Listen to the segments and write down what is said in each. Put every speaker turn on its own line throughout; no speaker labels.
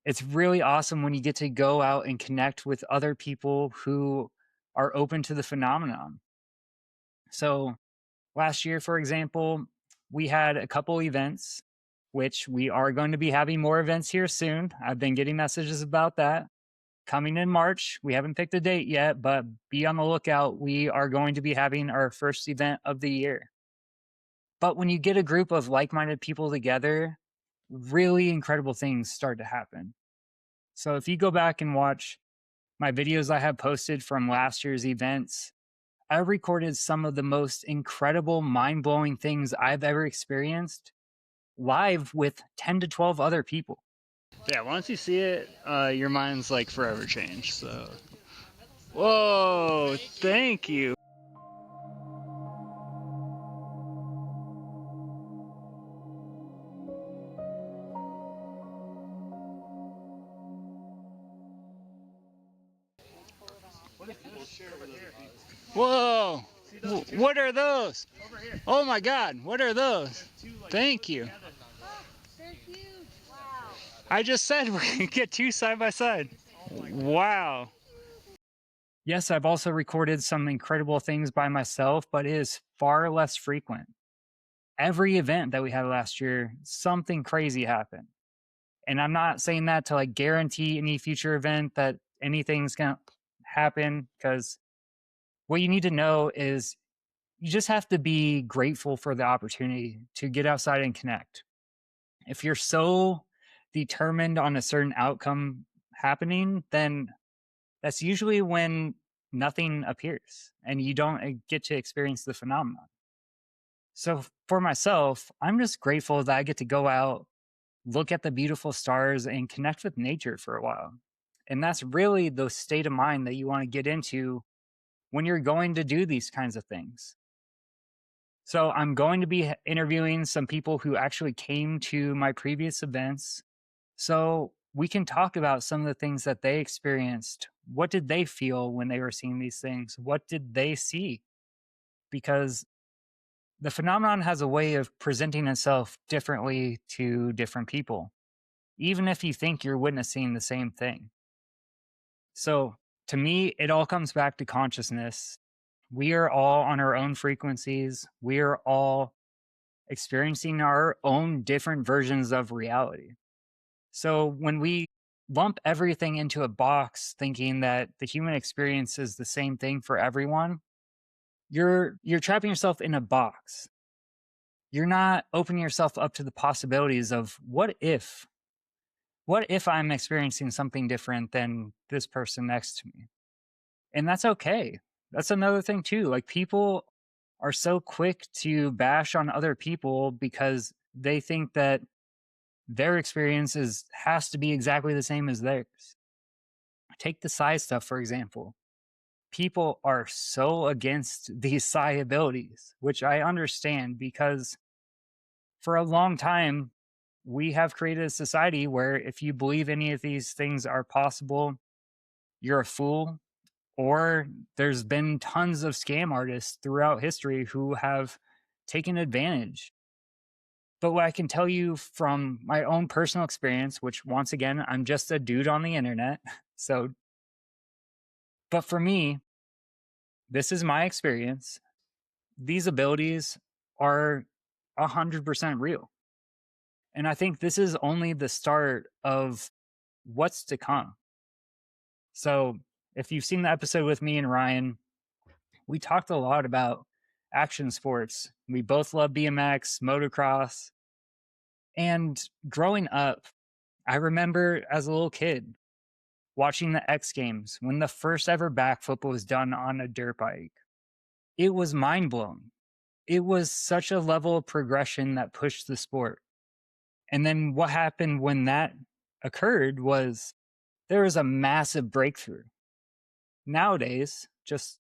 It's really awesome when you get to go out and connect with other people who are open to the phenomenon. So last year, for example, we had a couple events, which we are going to be having more events here soon. I've been getting messages about that coming in March. We haven't picked a date yet, but be on the lookout. We are going to be having our first event of the year. But when you get a group of like minded people together, really incredible things start to happen. So if you go back and watch my videos I have posted from last year's events, I recorded some of the most incredible, mind blowing things I've ever experienced live with 10 to 12 other people. Yeah, once you see it, your mind's like forever changed. So, whoa, thank you. Whoa, what are those? Oh my God, what are those? Thank you.
They're huge. Wow.
I just said we can get two side by side. Wow. Yes, I've also recorded some incredible things by myself, but it is far less frequent. Every event that we had last year, something crazy happened. And I'm not saying that to like guarantee any future event that anything's going to happen, because what you need to know is you just have to be grateful for the opportunity to get outside and connect. If you're so determined on a certain outcome happening, then that's usually when nothing appears and you don't get to experience the phenomenon. So for myself, I'm just grateful that I get to go out, look at the beautiful stars, and connect with nature for a while. And that's really the state of mind that you want to get into when you're going to do these kinds of things. So I'm going to be interviewing some people who actually came to my previous events so we can talk about some of the things that they experienced. What did they feel when they were seeing these things? What did they see? Because the phenomenon has a way of presenting itself differently to different people, even if you think you're witnessing the same thing. So to me, it all comes back to consciousness. We are all on our own frequencies. We are all experiencing our own different versions of reality. So when we lump everything into a box thinking that the human experience is the same thing for everyone, you're trapping yourself in a box. You're not opening yourself up to the possibilities of what if I'm experiencing something different than this person next to me? And that's okay. That's another thing too. Like people are so quick to bash on other people because they think that their experience has to be exactly the same as theirs. Take the psi stuff, for example. People are so against these psi abilities, which I understand because for a long time, we have created a society where if you believe any of these things are possible, you're a fool. Or there's been tons of scam artists throughout history who have taken advantage. But what I can tell you from my own personal experience, which once again, I'm just a dude on the internet. So, but for me, this is my experience. These abilities are 100% real. And I think this is only the start of what's to come. So, if you've seen the episode with me and Ryan, we talked a lot about action sports. We both love BMX, motocross. And growing up, I remember as a little kid watching the X Games when the first ever backflip was done on a dirt bike. It was mind blowing. It was such a level of progression that pushed the sport. And then what happened when that occurred was there was a massive breakthrough. Nowadays, just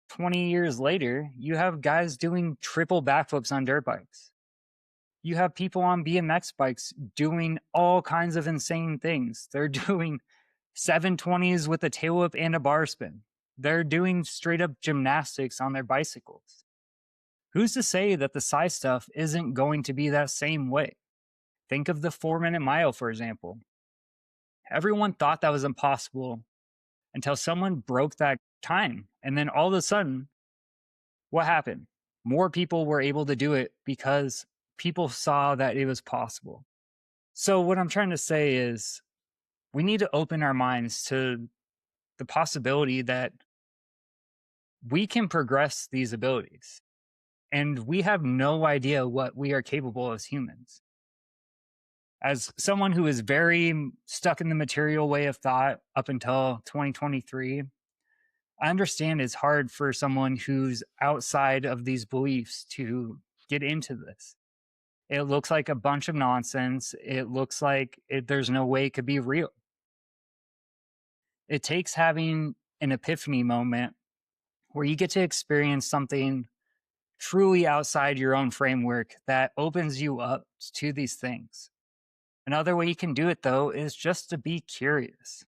20 years later, you have guys doing triple backflips on dirt bikes. You have people on BMX bikes doing all kinds of insane things. They're doing 720s with a tail whip and a bar spin. They're doing straight up gymnastics on their bicycles. Who's to say that the psi stuff isn't going to be that same way? Think of the 4 minute mile, for example. Everyone thought that was impossible until someone broke that time. And then all of a sudden, what happened? More people were able to do it because people saw that it was possible. So, what I'm trying to say is we need to open our minds to the possibility that we can progress these abilities. And we have no idea what we are capable as humans. As someone who is very stuck in the material way of thought up until 2023, I understand it's hard for someone who's outside of these beliefs to get into this. It looks like a bunch of nonsense. It looks like there's no way it could be real. It takes having an epiphany moment where you get to experience something truly outside your own framework that opens you up to these things. Another way you can do it, though, is just to be curious.